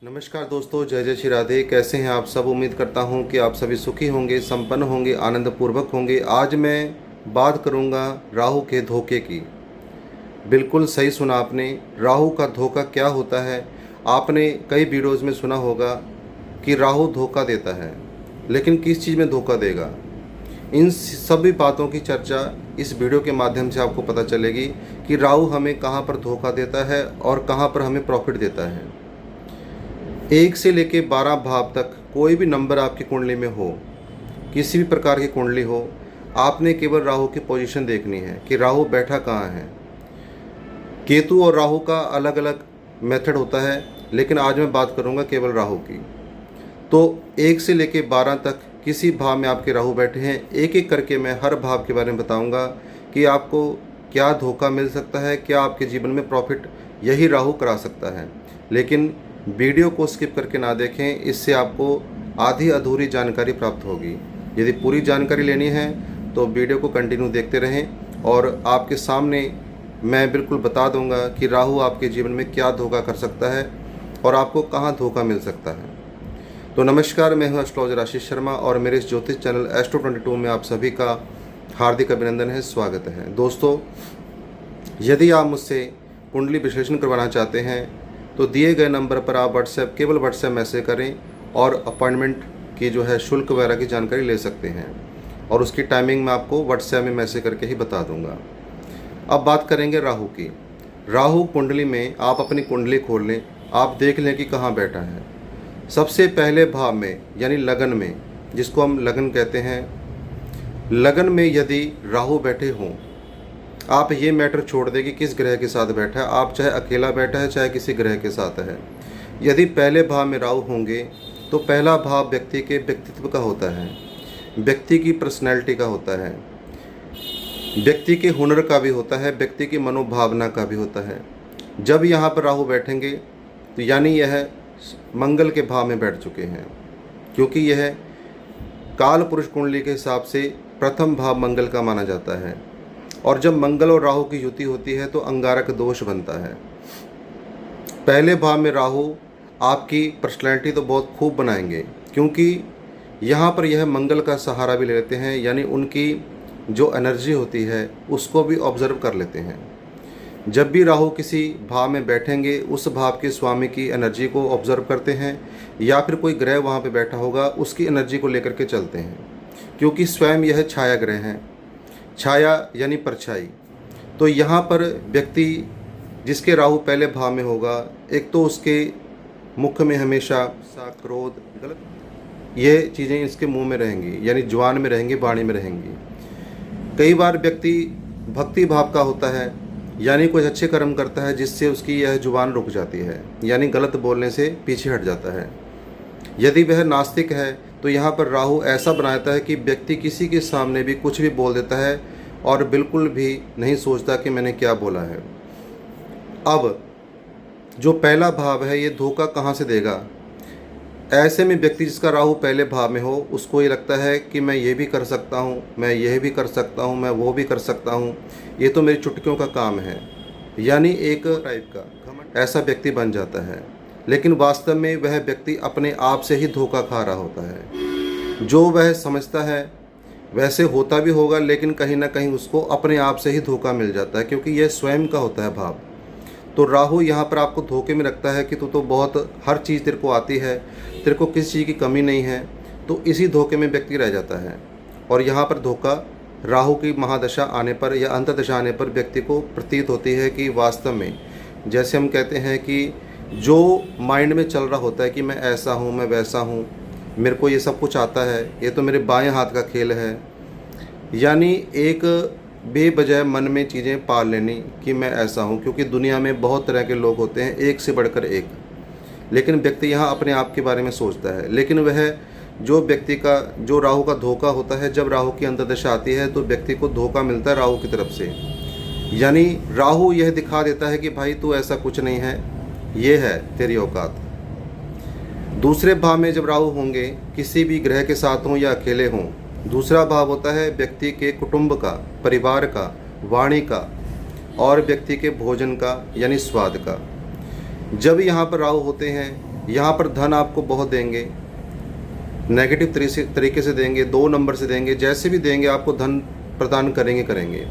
नमस्कार दोस्तों, जय जय श्री राधे। कैसे हैं आप सब? उम्मीद करता हूं कि आप सभी सुखी होंगे, संपन्न होंगे, आनंदपूर्वक होंगे। आज मैं बात करूंगा राहु के धोखे की। बिल्कुल सही सुना आपने। राहु का धोखा क्या होता है? आपने कई वीडियोज़ में सुना होगा कि राहु धोखा देता है, लेकिन किस चीज़ में धोखा देगा? इन सभी बातों की चर्चा इस वीडियो के माध्यम से आपको पता चलेगी कि राहु हमें कहाँ पर धोखा देता है और कहाँ पर हमें प्रॉफिट देता है। 1 से लेके 12 भाव तक कोई भी नंबर आपकी कुंडली में हो, किसी भी प्रकार की कुंडली हो, आपने केवल राहु की पोजीशन देखनी है कि राहु बैठा कहाँ है। केतु और राहु का अलग अलग मेथड होता है, लेकिन आज मैं बात करूंगा केवल राहु की। तो 1 से लेके 12 तक किसी भाव में आपके राहु बैठे हैं, एक एक करके मैं हर भाव के बारे में बताऊंगा कि आपको क्या धोखा मिल सकता है, क्या आपके जीवन में प्रॉफिट यही राहु करा सकता है। लेकिन वीडियो को स्किप करके ना देखें, इससे आपको आधी अधूरी जानकारी प्राप्त होगी। यदि पूरी जानकारी लेनी है तो वीडियो को कंटिन्यू देखते रहें और आपके सामने मैं बिल्कुल बता दूंगा कि राहु आपके जीवन में क्या धोखा कर सकता है और आपको कहां धोखा मिल सकता है। तो नमस्कार, मैं हूं एस्ट्रोलॉजर आशीष शर्मा और मेरे इस ज्योतिष चैनल एस्ट्रो 22 में आप सभी का हार्दिक अभिनंदन है, स्वागत है। दोस्तों, यदि आप मुझसे कुंडली विश्लेषण करवाना चाहते हैं तो दिए गए नंबर पर आप केवल व्हाट्सएप मैसेज करें और अपॉइंटमेंट की जो है शुल्क वगैरह की जानकारी ले सकते हैं, और उसकी टाइमिंग मैं आपको व्हाट्सएप में मैसेज करके ही बता दूंगा। अब बात करेंगे राहु की। राहु कुंडली में आप अपनी कुंडली खोल लें, आप देख लें कि कहाँ बैठा है। सबसे पहले भाव में यानी लगन में, जिसको हम लगन कहते हैं, लगन में यदि राहु बैठे हों, आप ये मैटर छोड़ दें कि किस ग्रह के साथ बैठा है, आप चाहे अकेला बैठा है चाहे किसी ग्रह के साथ है। यदि पहले भाव में राहु होंगे तो पहला भाव व्यक्ति के व्यक्तित्व का होता है, व्यक्ति की पर्सनैलिटी का होता है, व्यक्ति के हुनर का भी होता है, व्यक्ति की मनोभावना का भी होता है। जब यहाँ पर राहु बैठेंगे तो यानी यह मंगल के भाव में बैठ चुके हैं, क्योंकि यह काल पुरुष कुंडली के हिसाब से प्रथम भाव मंगल का माना जाता है। और जब मंगल और राहु की युति होती है तो अंगारक दोष बनता है। पहले भाव में राहु आपकी पर्सनैलिटी तो बहुत खूब बनाएंगे, क्योंकि यहाँ पर यह मंगल का सहारा भी ले लेते हैं, यानी उनकी जो एनर्जी होती है उसको भी ऑब्जर्व कर लेते हैं। जब भी राहु किसी भाव में बैठेंगे उस भाव के स्वामी की एनर्जी को ऑब्जर्व करते हैं, या फिर कोई ग्रह वहाँ पे बैठा होगा उसकी एनर्जी को लेकर के चलते हैं, क्योंकि स्वयं यह छाया ग्रह हैं। छाया यानी परछाई। तो यहाँ पर व्यक्ति जिसके राहु पहले भाव में होगा, एक तो उसके मुख में हमेशा क्रोध, गलत ये चीज़ें इसके मुंह में रहेंगी, यानी जुबान में रहेंगी, वाणी में रहेंगी। कई बार व्यक्ति भक्ति भाव का होता है, यानी कुछ अच्छे कर्म करता है जिससे उसकी यह जुबान रुक जाती है, यानी गलत बोलने से पीछे हट जाता है। यदि वह नास्तिक है तो यहाँ पर राहु ऐसा बनाता है कि व्यक्ति किसी के सामने भी कुछ भी बोल देता है और बिल्कुल भी नहीं सोचता कि मैंने क्या बोला है। अब जो पहला भाव है ये धोखा कहाँ से देगा? ऐसे में व्यक्ति जिसका राहु पहले भाव में हो उसको ये लगता है कि मैं ये भी कर सकता हूँ, मैं यह भी कर सकता हूँ, मैं वो भी कर सकता हूँ, ये तो मेरी चुटकियों का काम है, यानी एक टाइप का ऐसा व्यक्ति बन जाता है। लेकिन वास्तव में वह व्यक्ति अपने आप से ही धोखा खा रहा होता है। जो वह समझता है वैसे होता भी होगा, लेकिन कहीं ना कहीं उसको अपने आप से ही धोखा मिल जाता है, क्योंकि यह स्वयं का होता है भाव। तो राहु यहाँ पर आपको धोखे में रखता है कि तू तो बहुत हर चीज़ तेरे को आती है, तेरे को किसी चीज़ की कमी नहीं है। तो इसी धोखे में व्यक्ति रह जाता है। और यहाँ पर धोखा राहु की महादशा आने पर या अंतदशा आने पर व्यक्ति को प्रतीत होती है कि वास्तव में, जैसे हम कहते हैं कि जो माइंड में चल रहा होता है कि मैं ऐसा हूँ, मैं वैसा हूँ, मेरे को ये सब कुछ आता है, ये तो मेरे बाएं हाथ का खेल है, यानी एक बेवजह मन में चीज़ें पाल लेनी कि मैं ऐसा हूँ, क्योंकि दुनिया में बहुत तरह के लोग होते हैं, एक से बढ़कर एक। लेकिन व्यक्ति यहाँ अपने आप के बारे में सोचता है। लेकिन वह जो व्यक्ति का जो राहु का धोखा होता है, जब राहु की अंतर्दशा आती है तो व्यक्ति को धोखा मिलता है राहु की तरफ से, यानी राहु यह दिखा देता है कि भाई तू ऐसा कुछ नहीं है, ये है तेरी औकात। दूसरे भाव में जब राहु होंगे, किसी भी ग्रह के साथ हों या अकेले हों, दूसरा भाव होता है व्यक्ति के कुटुंब का, परिवार का, वाणी का और व्यक्ति के भोजन का यानी स्वाद का। जब यहाँ पर राहु होते हैं यहाँ पर धन आपको बहुत देंगे, नेगेटिव तरीके से देंगे, 2 नंबर से देंगे, जैसे भी देंगे आपको धन प्रदान करेंगे।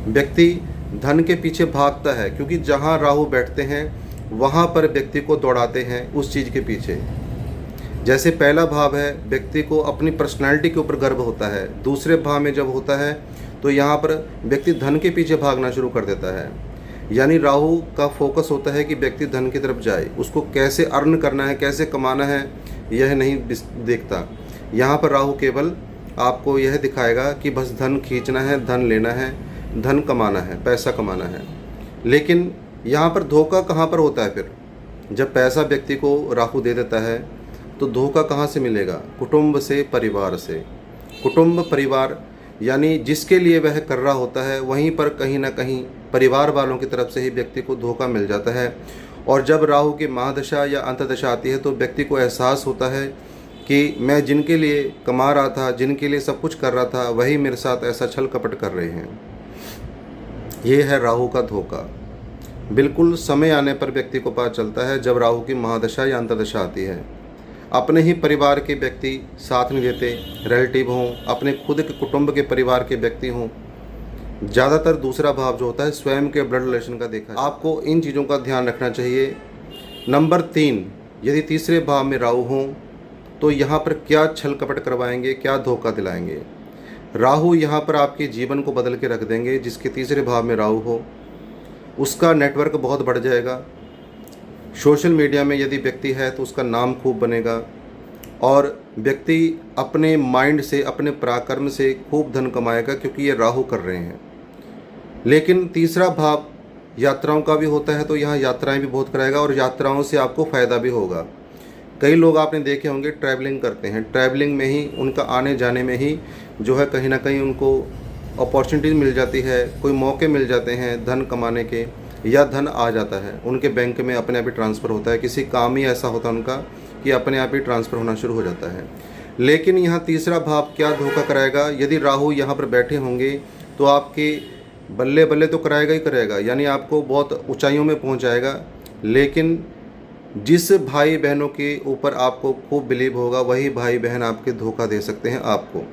व्यक्ति धन के पीछे भागता है क्योंकि जहाँ राहु बैठते हैं वहाँ पर व्यक्ति को दौड़ाते हैं उस चीज़ के पीछे। जैसे पहला भाव है, व्यक्ति को अपनी पर्सनैलिटी के ऊपर गर्व होता है। दूसरे भाव में जब होता है तो यहाँ पर व्यक्ति धन के पीछे भागना शुरू कर देता है। यानी राहु का फोकस होता है कि व्यक्ति धन की तरफ जाए, उसको कैसे अर्न करना है, कैसे कमाना है, यह नहीं देखता। यहाँ पर राहु केवल आपको यह दिखाएगा कि बस धन खींचना है, धन लेना है, धन कमाना है, पैसा कमाना है। लेकिन यहाँ पर धोखा कहाँ पर होता है फिर? जब पैसा व्यक्ति को राहु दे देता है तो धोखा कहाँ से मिलेगा? कुटुंब से, परिवार से। कुटुंब, परिवार यानी जिसके लिए वह कर रहा होता है वहीं पर कहीं ना कहीं परिवार वालों की तरफ से ही व्यक्ति को धोखा मिल जाता है। और जब राहु की महादशा या अंतदशा आती है तो व्यक्ति को एहसास होता है कि मैं जिनके लिए कमा रहा था, जिनके लिए सब कुछ कर रहा था, वही मेरे साथ ऐसा छल कपट कर रहे हैं। ये है राहु का धोखा। बिल्कुल समय आने पर व्यक्ति को पता चलता है जब राहु की महादशा या अंतदशा आती है। अपने ही परिवार के व्यक्ति साथ नहीं देते, रिलेटिव हों, अपने खुद के कुटुंब के परिवार के व्यक्ति हों। ज़्यादातर दूसरा भाव जो होता है स्वयं के ब्लड रिलेशन का देखा है। आपको इन चीज़ों का ध्यान रखना चाहिए। नंबर 3, यदि तीसरे भाव में राहु हों तो यहाँ पर क्या छल कपट करवाएंगे, क्या धोखा दिलाएंगे। राहु यहाँ पर आपके जीवन को बदल के रख देंगे। जिसके तीसरे भाव में राहु हो उसका नेटवर्क बहुत बढ़ जाएगा। सोशल मीडिया में यदि व्यक्ति है तो उसका नाम खूब बनेगा और व्यक्ति अपने माइंड से, अपने पराक्रम से खूब धन कमाएगा क्योंकि ये राहु कर रहे हैं। लेकिन तीसरा भाव यात्राओं का भी होता है तो यहाँ यात्राएं भी बहुत कराएगा और यात्राओं से आपको फ़ायदा भी होगा। कई लोग आपने देखे होंगे ट्रैवलिंग करते हैं, ट्रैवलिंग में ही उनका आने जाने में ही जो है कहीं ना कहीं उनको अपॉर्चुनिटीज़ मिल जाती है, कोई मौके मिल जाते हैं धन कमाने के, या धन आ जाता है उनके बैंक में, अपने आप ही ट्रांसफ़र होता है। किसी काम ही ऐसा होता है उनका कि अपने आप ही ट्रांसफ़र होना शुरू हो जाता है। लेकिन यहाँ तीसरा भाव क्या धोखा कराएगा? यदि राहु यहाँ पर बैठे होंगे तो आपके बल्ले बल्ले तो कराएगा ही कराएगा, यानी आपको बहुत ऊंचाइयों में पहुँचाएगा। लेकिन जिस भाई बहनों के ऊपर आपको खूब बिलीव होगा वही भाई बहन आपके धोखा दे सकते हैं आपको।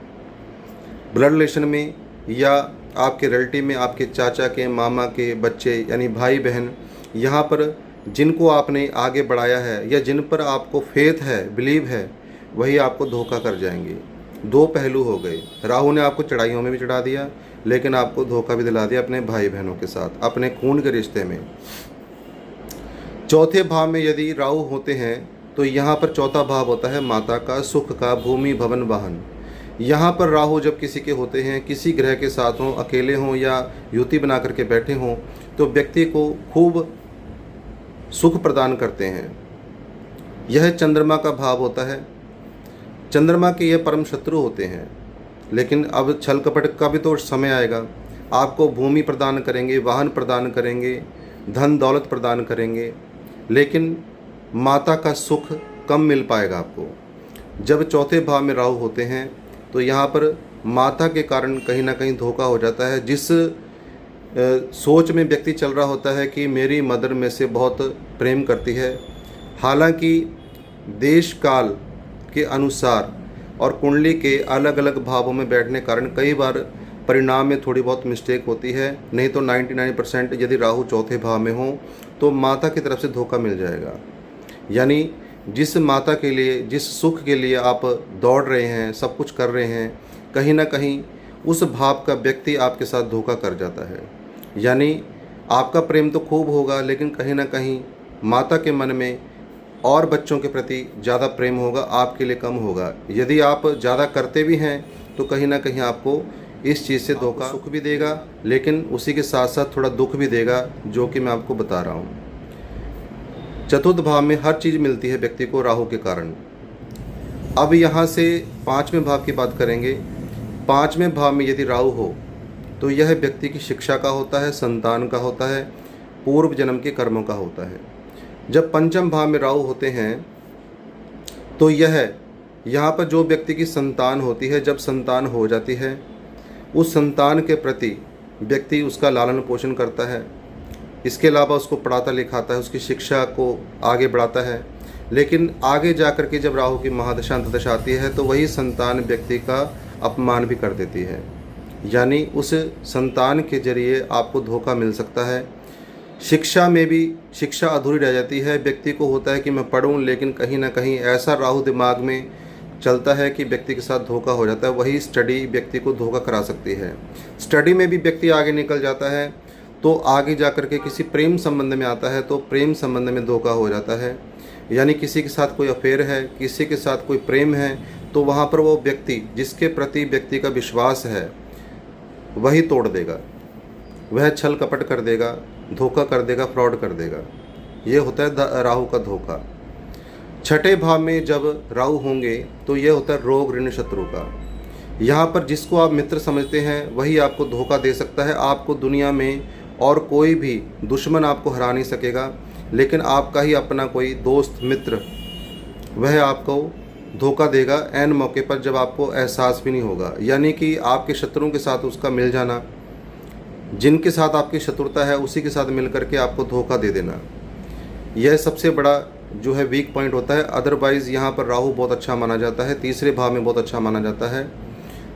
ब्लड रिलेशन में या आपके रिलेटिव में, आपके चाचा के, मामा के बच्चे यानी भाई बहन, यहाँ पर जिनको आपने आगे बढ़ाया है या जिन पर आपको फेथ है, बिलीव है, वही आपको धोखा कर जाएंगे। 2 पहलू हो गए। राहु ने आपको चढ़ाइयों में भी चढ़ा दिया लेकिन आपको धोखा भी दिला दिया अपने भाई बहनों के साथ, अपने खून के रिश्ते में। चौथे भाव में यदि राहु होते हैं तो यहाँ पर चौथा भाव होता है माता का, सुख का, भूमि, भवन, वाहन। यहाँ पर राहु जब किसी के होते हैं, किसी ग्रह के साथ हों, अकेले हों या युति बना करके बैठे हों, तो व्यक्ति को खूब सुख प्रदान करते हैं। यह चंद्रमा का भाव होता है। चंद्रमा के यह परम शत्रु होते हैं। लेकिन अब छल कपट का भी तो समय आएगा। आपको भूमि प्रदान करेंगे, वाहन प्रदान करेंगे, धन दौलत प्रदान करेंगे, लेकिन माता का सुख कम मिल पाएगा आपको। जब चौथे भाव में राहु होते हैं तो यहाँ पर माता के कारण कहीं ना कहीं धोखा हो जाता है। जिस सोच में व्यक्ति चल रहा होता है कि मेरी मदर में से बहुत प्रेम करती है, हालांकि देश काल के अनुसार और कुंडली के अलग अलग भावों में बैठने कारण कई बार परिणाम में थोड़ी बहुत मिस्टेक होती है। नहीं तो 99% यदि राहु चौथे भाव में हो तो माता की तरफ से धोखा मिल जाएगा। यानी जिस माता के लिए, जिस सुख के लिए आप दौड़ रहे हैं, सब कुछ कर रहे हैं, कहीं ना कहीं उस भाव का व्यक्ति आपके साथ धोखा कर जाता है। यानी आपका प्रेम तो खूब होगा लेकिन कहीं ना कहीं माता के मन में और बच्चों के प्रति ज़्यादा प्रेम होगा, आपके लिए कम होगा। यदि आप ज़्यादा करते भी हैं तो कहीं ना कहीं आपको इस चीज़ से धोखा, सुख भी देगा लेकिन उसी के साथ साथ थोड़ा दुख भी देगा, जो कि मैं आपको बता रहा हूँ। चतुर्थ भाव में हर चीज़ मिलती है व्यक्ति को राहु के कारण। अब यहाँ से 5वें भाव की बात करेंगे। 5वें भाव में यदि राहु हो तो यह व्यक्ति की शिक्षा का होता है, संतान का होता है, पूर्व जन्म के कर्मों का होता है। जब 5वें भाव में राहु होते हैं तो यहाँ पर जो व्यक्ति की संतान होती है, जब संतान हो जाती है उस संतान के प्रति व्यक्ति उसका लालन पोषण करता है। इसके अलावा उसको पढ़ाता लिखाता है, उसकी शिक्षा को आगे बढ़ाता है। लेकिन आगे जाकर के जब राहु की महादशा अंतर्दशा आती है तो वही संतान व्यक्ति का अपमान भी कर देती है, यानी उस संतान के जरिए आपको धोखा मिल सकता है। शिक्षा में भी शिक्षा अधूरी रह जाती है। व्यक्ति को होता है कि मैं पढ़ूं, लेकिन कहीं ना कहीं ऐसा राहु दिमाग में चलता है कि व्यक्ति के साथ धोखा हो जाता है। वही स्टडी व्यक्ति को धोखा करा सकती है। स्टडी में भी व्यक्ति आगे निकल जाता है तो आगे जाकर के किसी प्रेम संबंध में आता है तो प्रेम संबंध में धोखा हो जाता है, यानी किसी के साथ कोई अफेयर है, किसी के साथ कोई प्रेम है, तो वहाँ पर वो व्यक्ति जिसके प्रति व्यक्ति का विश्वास है वही तोड़ देगा, वह छल कपट कर देगा, धोखा कर देगा, फ्रॉड कर देगा। ये होता है राहु का धोखा। छठे भाव में जब राहु होंगे तो ये होता है रोग ऋण शत्रु का। यहाँ पर जिसको आप मित्र समझते हैं वही आपको धोखा दे सकता है। आपको दुनिया में और कोई भी दुश्मन आपको हरा नहीं सकेगा, लेकिन आपका ही अपना कोई दोस्त मित्र वह आपको धोखा देगा ऐन मौके पर जब आपको एहसास भी नहीं होगा। यानी कि आपके शत्रुओं के साथ उसका मिल जाना, जिनके साथ आपकी शत्रुता है उसी के साथ मिल करके आपको धोखा दे देना, यह सबसे बड़ा जो है वीक पॉइंट होता है। अदरवाइज़ यहाँ पर राहु बहुत अच्छा माना जाता है, तीसरे भाव में बहुत अच्छा माना जाता है।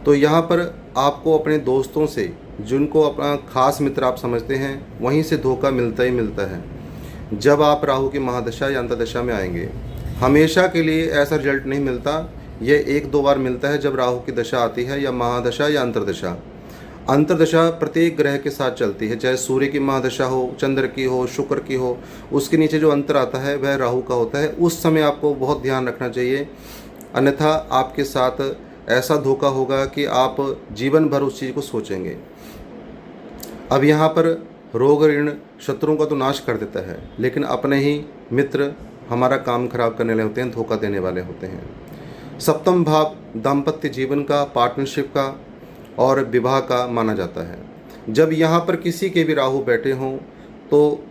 तो यहाँ पर आपको अपने दोस्तों से, जिनको अपना खास मित्र आप समझते हैं, वहीं से धोखा मिलता ही मिलता है जब आप राहु की महादशा या अंतर्दशा में आएंगे। हमेशा के लिए ऐसा रिजल्ट नहीं मिलता, ये एक दो बार मिलता है जब राहु की दशा आती है, या महादशा या अंतर्दशा। अंतर्दशा प्रत्येक ग्रह के साथ चलती है, चाहे सूर्य की महादशा हो, चंद्र की हो, शुक्र की हो, उसके नीचे जो अंतर आता है वह राहु का होता है। उस समय आपको बहुत ध्यान रखना चाहिए, अन्यथा आपके साथ ऐसा धोखा होगा कि आप जीवन भर उस चीज़ को सोचेंगे। अब यहाँ पर रोग ऋण शत्रुओं का तो नाश कर देता है, लेकिन अपने ही मित्र हमारा काम खराब करने वाले होते हैं, धोखा देने वाले होते हैं। सप्तम भाव दाम्पत्य जीवन का, पार्टनरशिप का और विवाह का माना जाता है। जब यहाँ पर किसी के भी राहु बैठे हों तो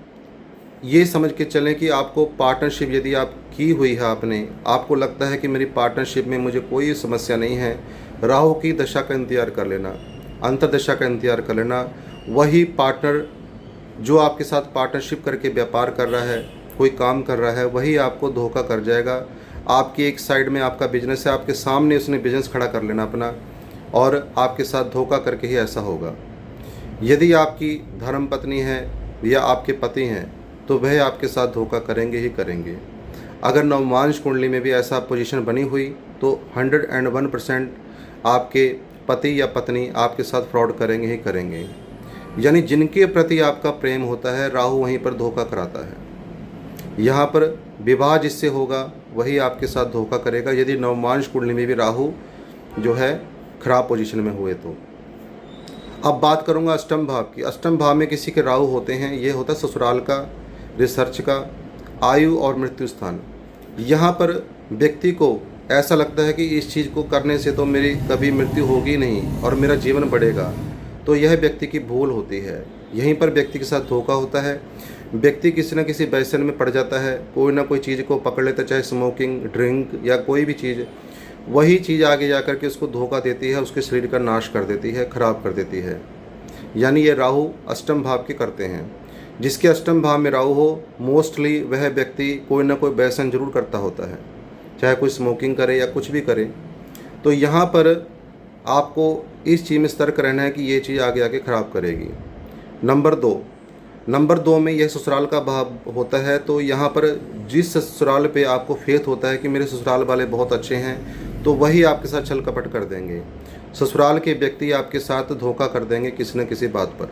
ये समझ के चलें कि आपको पार्टनरशिप यदि आप की हुई है, आपको लगता है कि मेरी पार्टनरशिप में मुझे कोई समस्या नहीं है, राहु की दशा का इंतजार कर लेना, अंतर्दशा का इंतजार कर लेना। वही पार्टनर जो आपके साथ पार्टनरशिप करके व्यापार कर रहा है, कोई काम कर रहा है, वही आपको धोखा कर जाएगा। आपकी एक साइड में आपका बिजनेस है, आपके सामने उसने बिजनेस खड़ा कर लेना अपना, और आपके साथ धोखा करके ही ऐसा होगा। यदि आपकी धर्मपत्नी है या आपके पति हैं तो वह आपके साथ धोखा करेंगे ही करेंगे। अगर नवमांश कुंडली में भी ऐसा पोजीशन बनी हुई तो 101% आपके पति या पत्नी आपके साथ फ्रॉड करेंगे ही करेंगे। यानी जिनके प्रति आपका प्रेम होता है, राहु वहीं पर धोखा कराता है। यहाँ पर विवाह जिससे होगा वही आपके साथ धोखा करेगा, यदि नवमांश कुंडली में भी राहु जो है खराब पोजीशन में हुए तो। अब बात करूँगा अष्टम भाव की। अष्टम भाव में किसी के राहु होते हैं, ये होता है ससुराल का, रिसर्च का, आयु और मृत्यु स्थान। यहाँ पर व्यक्ति को ऐसा लगता है कि इस चीज़ को करने से तो मेरी कभी मृत्यु होगी नहीं और मेरा जीवन बढ़ेगा, तो यह व्यक्ति की भूल होती है। यहीं पर व्यक्ति के साथ धोखा होता है। व्यक्ति किसी न किसी व्यसन में पड़ जाता है, कोई ना कोई चीज़ को पकड़ लेता है, चाहे स्मोकिंग, ड्रिंक या कोई भी चीज़। वही चीज़ आगे जा कर के उसको धोखा देती है, उसके शरीर का नाश कर देती है, खराब कर देती है। यानी ये राहु अष्टम भाव के करते हैं। जिसके अष्टम भाव में राहु हो, मोस्टली वह व्यक्ति कोई ना कोई व्यसन जरूर करता होता है, चाहे कोई स्मोकिंग करे या कुछ भी करे। तो यहाँ पर आपको इस चीज़ में सतर्क रहना है कि ये चीज़ आगे आके ख़राब करेगी। नंबर दो में यह ससुराल का भाव होता है। तो यहाँ पर जिस ससुराल पे आपको फेथ होता है कि मेरे ससुराल वाले बहुत अच्छे हैं, तो वही आपके साथ छल कपट कर देंगे। ससुराल के व्यक्ति आपके साथ धोखा कर देंगे किसी न किसी बात पर।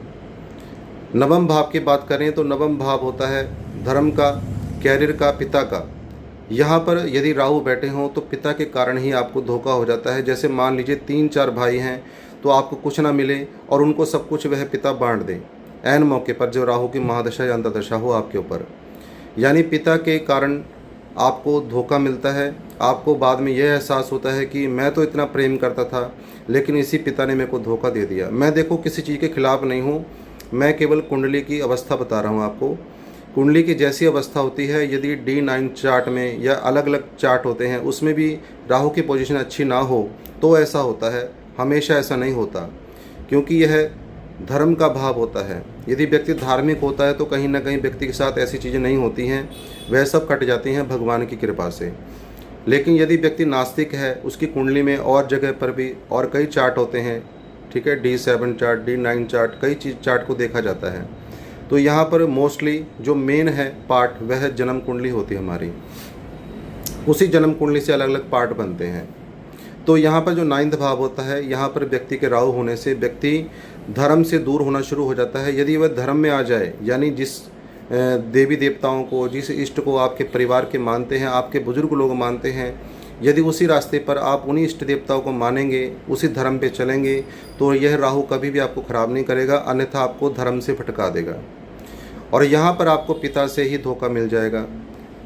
नवम भाव की बात करें तो नवम भाव होता है धर्म का, कैरियर का, पिता का। यहाँ पर यदि राहु बैठे हों तो पिता के कारण ही आपको धोखा हो जाता है। जैसे मान लीजिए 3-4 भाई हैं तो आपको कुछ ना मिले और उनको सब कुछ वह पिता बांट दें ऐन मौके पर, जो राहु की महादशा या अंतर्दशा हो आपके ऊपर। यानी पिता के कारण आपको धोखा मिलता है। आपको बाद में यह एहसास होता है कि मैं तो इतना प्रेम करता था, लेकिन इसी पिता ने मेरे को धोखा दे दिया। मैं देखो किसी चीज़ के खिलाफ नहीं हूँ, मैं केवल कुंडली की अवस्था बता रहा हूँ आपको। कुंडली की जैसी अवस्था होती है, यदि D9 चार्ट में या अलग अलग चार्ट होते हैं उसमें भी राहु की पोजीशन अच्छी ना हो तो ऐसा होता है। हमेशा ऐसा नहीं होता, क्योंकि यह धर्म का भाव होता है। यदि व्यक्ति धार्मिक होता है तो कहीं ना कहीं व्यक्ति के साथ ऐसी चीज़ें नहीं होती हैं, वह सब कट जाती हैं भगवान की कृपा से। लेकिन यदि व्यक्ति नास्तिक है, उसकी कुंडली में और जगह पर भी और कई चार्ट होते हैं, ठीक है, D7 चार्ट, D9 चार्ट, कई चीज़ चार्ट को देखा जाता है। तो यहाँ पर मोस्टली जो मेन है पार्ट वह जन्म कुंडली होती है हमारी, उसी जन्म कुंडली से अलग अलग पार्ट बनते हैं। तो यहाँ पर जो 9वां भाव होता है, यहाँ पर व्यक्ति के राहु होने से व्यक्ति धर्म से दूर होना शुरू हो जाता है। यदि वह धर्म में आ जाए, यानी जिस देवी देवताओं को, जिस इष्ट को आपके परिवार के मानते हैं, आपके बुजुर्ग लोग मानते हैं, यदि उसी रास्ते पर आप उन्हीं इष्ट देवताओं को मानेंगे, उसी धर्म पे चलेंगे, तो यह राहु कभी भी आपको ख़राब नहीं करेगा, अन्यथा आपको धर्म से भटका देगा। और यहाँ पर आपको पिता से ही धोखा मिल जाएगा।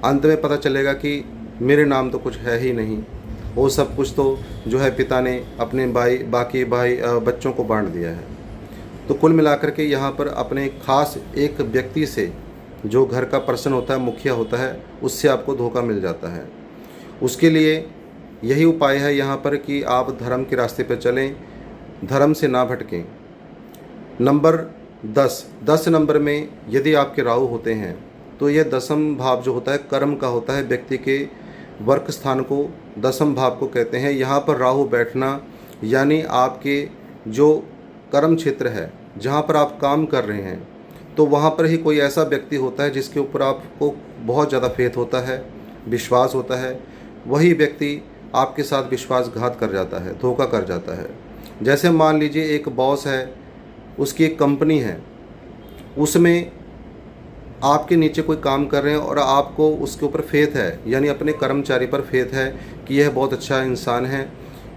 अंत में पता चलेगा कि मेरे नाम तो कुछ है ही नहीं, वो सब कुछ तो जो है पिता ने अपने बाकी भाई बच्चों को बांट दिया है। तो कुल मिलाकर के यहाँ पर अपने खास एक व्यक्ति से, जो घर का पर्सन होता है, मुखिया होता है, उससे आपको धोखा मिल जाता है। उसके लिए यही उपाय है यहाँ पर कि आप धर्म के रास्ते पर चलें, धर्म से ना भटकें। नंबर 10 नंबर में यदि आपके राहु होते हैं तो यह 10वां भाव जो होता है कर्म का होता है। व्यक्ति के वर्क स्थान को 10वां भाव को कहते हैं। यहाँ पर राहु बैठना यानी आपके जो कर्म क्षेत्र है, जहाँ पर आप काम कर रहे हैं, तो वहाँ पर ही कोई ऐसा व्यक्ति होता है जिसके ऊपर आपको बहुत ज़्यादा फेथ होता है, विश्वास होता है। वही व्यक्ति आपके साथ विश्वासघात कर जाता है, धोखा कर जाता है। जैसे मान लीजिए एक बॉस है, उसकी एक कंपनी है, उसमें आपके नीचे कोई काम कर रहे हैं और आपको उसके ऊपर फेथ है, यानी अपने कर्मचारी पर फेथ है कि यह बहुत अच्छा इंसान है,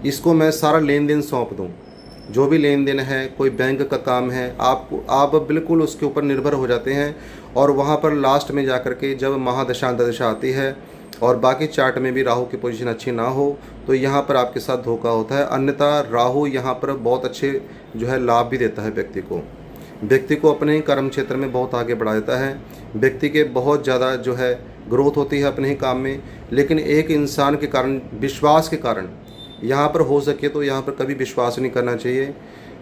इसको मैं सारा लेन देन सौंप दूं। जो भी लेन देन है, कोई बैंक का काम है, आप बिल्कुल उसके ऊपर निर्भर हो जाते हैं। और वहाँ पर लास्ट में जाकर के जब महादशा अंतर्दशा आती है और बाकी चार्ट में भी राहु की पोजीशन अच्छी ना हो, तो यहाँ पर आपके साथ धोखा होता है। अन्यथा राहु यहाँ पर बहुत अच्छे जो है लाभ भी देता है व्यक्ति को अपने ही कर्म क्षेत्र में बहुत आगे बढ़ा देता है। व्यक्ति के बहुत ज़्यादा जो है ग्रोथ होती है अपने ही काम में। लेकिन एक इंसान के कारण, विश्वास के कारण, यहाँ पर हो सके तो यहाँ पर कभी विश्वास नहीं करना चाहिए।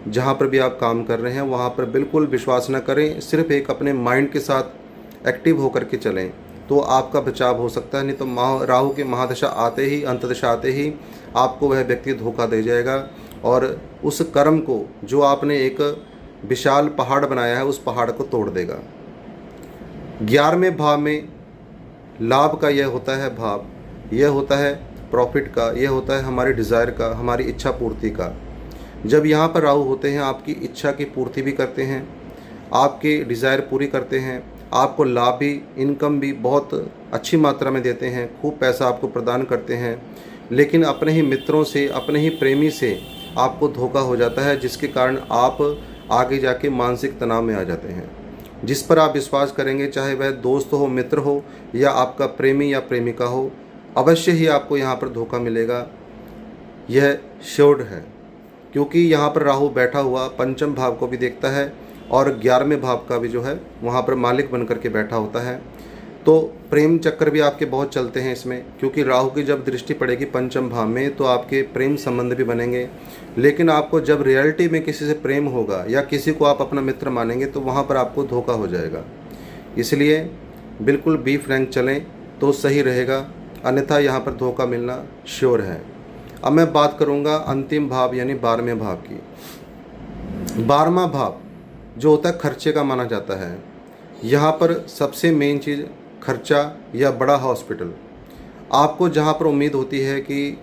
जहाँ पर भी आप काम कर रहे हैं वहाँ पर बिल्कुल विश्वास न करें। सिर्फ एक अपने माइंड के साथ एक्टिव होकर के चलें तो आपका बचाव हो सकता है। नहीं तो राहु की महादशा आते ही, अंतदशा आते ही आपको वह व्यक्ति धोखा दे जाएगा और उस कर्म को, जो आपने एक विशाल पहाड़ बनाया है, उस पहाड़ को तोड़ देगा। 11वें भाव में लाभ का यह होता है भाव, यह होता है प्रॉफिट का, यह होता है हमारी डिज़ायर का, हमारी इच्छा पूर्ति का। जब यहाँ पर राहु होते हैं आपकी इच्छा की पूर्ति भी करते हैं, आपके डिज़ायर पूरी करते हैं, आपको लाभ भी, इनकम भी बहुत अच्छी मात्रा में देते हैं, खूब पैसा आपको प्रदान करते हैं। लेकिन अपने ही मित्रों से, अपने ही प्रेमी से आपको धोखा हो जाता है, जिसके कारण आप आगे जाके मानसिक तनाव में आ जाते हैं। जिस पर आप विश्वास करेंगे, चाहे वह दोस्त हो, मित्र हो या आपका प्रेमी या प्रेमिका हो, अवश्य ही आपको यहाँ पर धोखा मिलेगा। यह श्योर्ड है, क्योंकि यहाँ पर राहु बैठा हुआ पंचम भाव को भी देखता है और 11वें भाव का भी जो है वहाँ पर मालिक बन करके बैठा होता है। तो प्रेम चक्कर भी आपके बहुत चलते हैं इसमें, क्योंकि राहु की जब दृष्टि पड़ेगी पंचम भाव में तो आपके प्रेम संबंध भी बनेंगे। लेकिन आपको जब रियलिटी में किसी से प्रेम होगा या किसी को आप अपना मित्र मानेंगे तो वहाँ पर आपको धोखा हो जाएगा। इसलिए बिल्कुल बी फ्रैंक चलें तो सही रहेगा, अन्यथा यहाँ पर धोखा मिलना श्योर है। अब मैं बात करूँगा अंतिम भाव यानी 12वें भाव की। 12वां भाव जो होता है खर्चे का माना जाता है। यहाँ पर सबसे मेन चीज़ खर्चा या बड़ा हॉस्पिटल। आपको जहाँ पर उम्मीद होती है कि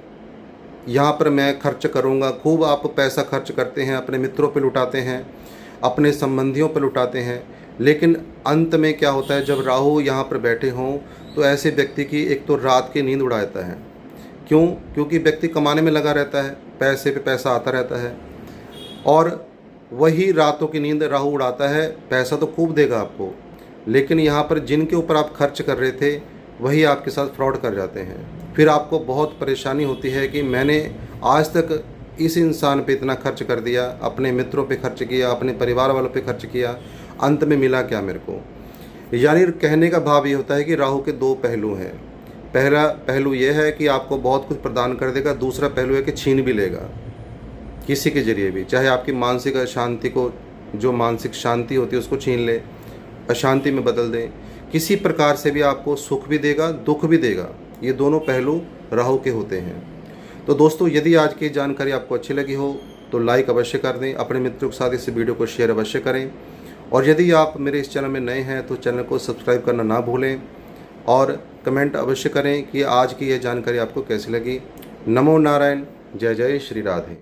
यहाँ पर मैं खर्च करूँगा, खूब आप पैसा खर्च करते हैं, अपने मित्रों पे लुटाते हैं, अपने संबंधियों पे लुटाते हैं। लेकिन अंत में क्या होता है, जब राहु यहाँ पर बैठे हों तो ऐसे व्यक्ति की एक तो रात की नींद उड़ा देता है। क्यों? क्योंकि व्यक्ति कमाने में लगा रहता है, पैसे पे पैसा आता रहता है और वही रातों की नींद राहु उड़ाता है। पैसा तो खूब देगा आपको, लेकिन यहाँ पर जिनके ऊपर आप खर्च कर रहे थे वही आपके साथ फ्रॉड कर जाते हैं। फिर आपको बहुत परेशानी होती है कि मैंने आज तक इस इंसान पे इतना खर्च कर दिया, अपने मित्रों पे खर्च किया, अपने परिवार वालों पे खर्च किया, अंत में मिला क्या मेरे को। यानी कहने का भाव ये होता है कि राहु के दो पहलू हैं। पहला पहलू ये है कि आपको बहुत कुछ प्रदान कर देगा, दूसरा पहलू है कि छीन भी लेगा किसी के जरिए भी, चाहे आपकी मानसिक शांति को जो मानसिक शांति होती है उसको छीन ले, अशांति में बदल दे। किसी प्रकार से भी आपको सुख भी देगा, दुख भी देगा। ये दोनों पहलू राहु के होते हैं। तो दोस्तों, यदि आज की जानकारी आपको अच्छी लगी हो तो लाइक अवश्य कर दें, अपने मित्रों के साथ इस वीडियो को शेयर अवश्य करें, और यदि आप मेरे इस चैनल में नए हैं तो चैनल को सब्सक्राइब करना ना भूलें, और कमेंट अवश्य करें कि आज की यह जानकारी आपको कैसी लगी। नमो नारायण। जय जय श्री राधे।